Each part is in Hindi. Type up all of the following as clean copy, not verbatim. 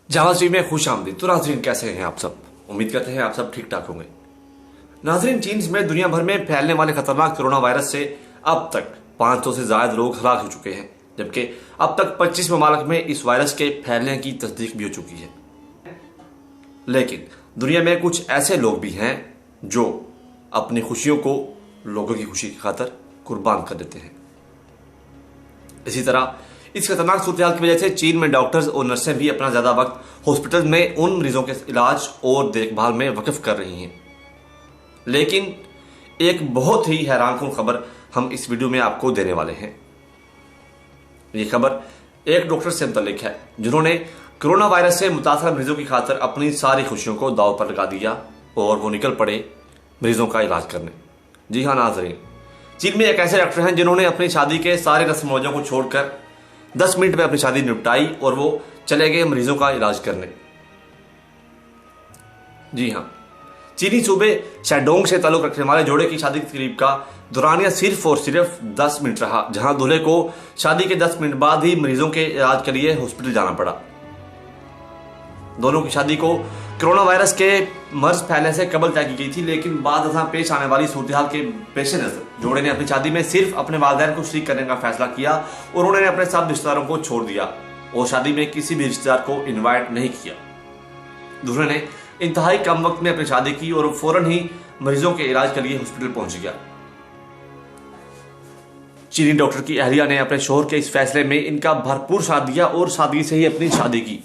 जावा जी में खुश आमदीद। तो नाजरीन, कैसे हैं आप सब? उम्मीद करते हैं आप सब ठीक ठाक होंगे। नाजरीन, चीन में दुनिया भर में फैलने वाले खतरनाक कोरोना वायरस से अब तक 500 से ज्यादा लोग हलाक हो चुके हैं, जबकि अब तक 25 ममालिक में इस वायरस के फैलने की तस्दीक भी हो चुकी है। लेकिन दुनिया में कुछ ऐसे लोग भी हैं जो अपनी खुशियों को लोगों की खुशी की खातिर कुर्बान कर देते हैं। इसी तरह इस खतरनाक सूरत हाल की वजह से चीन में डॉक्टर्स और नर्सें भी अपना ज्यादा वक्त हॉस्पिटल में उन मरीजों के इलाज और देखभाल में वक्फ कर रही हैं। लेकिन एक बहुत ही हैरानकुन खबर हम इस वीडियो में आपको देने वाले हैं। ये खबर एक डॉक्टर से मुतल्लिक है जिन्होंने कोरोना वायरस से मुतासर मरीजों की खातिर अपनी सारी खुशियों को दांव पर लगा दिया और वो निकल पड़े मरीजों का इलाज करने। जी हाँ नाज़रीन, चीन में एक ऐसे डॉक्टर हैं जिन्होंने अपनी शादी के सारे रस्म मौजों को छोड़कर 10 मिनट में अपनी शादी निपटाई और वो चले गए मरीजों का इलाज करने। जी हाँ, चीनी सूबे शैडोंग से ताल्लुक रखने वाले जोड़े की शादी की तकरीब का दौरानिया सिर्फ और सिर्फ 10 मिनट रहा, जहां दूल्हे को शादी के 10 मिनट बाद ही मरीजों के इलाज के लिए हॉस्पिटल जाना पड़ा। दोनों की शादी को कोरोना वायरस के मर्ज फैलने से कबल तय की गई थी, लेकिन बाद पेश आने वाली सूरत हाल के पेश नजर जोड़े ने अपनी शादी में सिर्फ अपने वालिदैन को शरीक करने का फैसला किया और उन्होंने अपने सब रिश्तेदारों को छोड़ दिया और शादी में किसी भी रिश्तेदार को इन्वाइट नहीं किया। दूल्हे ने इंतहाई कम वक्त में अपनी शादी की और फौरन ही मरीजों के इलाज के लिए हॉस्पिटल पहुंच गया। चीनी डॉक्टर की अहलिया ने अपने शोहर के इस फैसले में इनका भरपूर साथ दिया और सादगी से ही अपनी शादी की।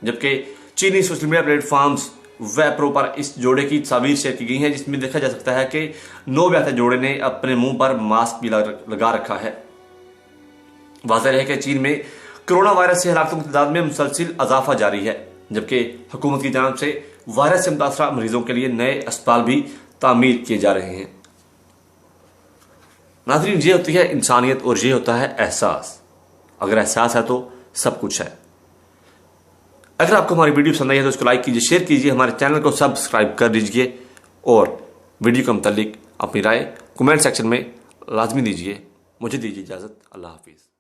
जबकि चीनी सोशल मीडिया प्लेटफॉर्म्स वेप्रो पर इस जोड़े की तस्वीर शेयर की गई है, जिसमें देखा जा सकता है कि नवविवाहित जोड़े ने अपने मुंह पर मास्क भी लगा रखा है। वाज़ेह है कि चीन में कोरोना वायरस से हलाकतों की तादाद में मुसलसिल इजाफा जारी है, जबकि हुकूमत की जानब से वायरस से मुतासरा मरीजों के लिए नए अस्पताल भी तामीर किए जा रहे हैं। नाज़रीन, ये होती है इंसानियत और ये होता है एहसास। अगर एहसास है तो सब कुछ है। अगर आपको हमारी वीडियो पसंद आई है तो इसको लाइक कीजिए, शेयर कीजिए, हमारे चैनल को सब्सक्राइब कर दीजिए और वीडियो के मुतालिक अपनी राय कमेंट सेक्शन में लाजमी दीजिए। मुझे दीजिए इजाज़त। अल्लाह हाफिज़।